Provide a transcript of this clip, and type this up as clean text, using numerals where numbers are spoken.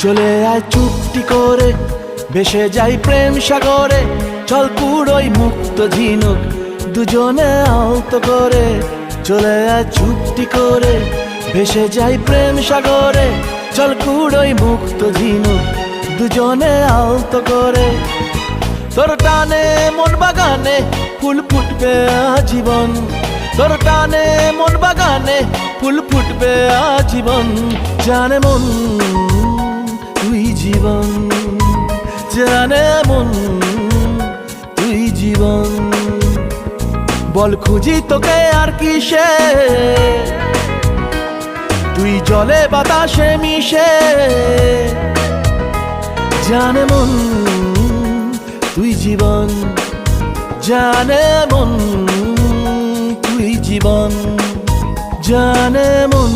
চলে আয় চুপটি করে, ভেসে যাই প্রেম সাগরে। চল কুড়োই মুক্ত ঝিনুক, দুজনে আলতো করে। চলে আয় চুপটি করে, ভেসে যাই প্রেম সাগরে। চল কুড়োই মুক্ত ঝিনুক, দুজনে আলতো করে। তোর টানে মন বাগানে ফুল ফুটবে আজীবন। তোর টানে মন বাগানে ফুল ফুটবে আজীবন। জানে মন তুই জীবন, জানে মন তুই জীবন। বল খুঁজি তোকে আর কিসে, তুই জলে বাতাসে মিশে। জানে মন তুই জীবন, জানে মন তুই জীবন, জানে মন।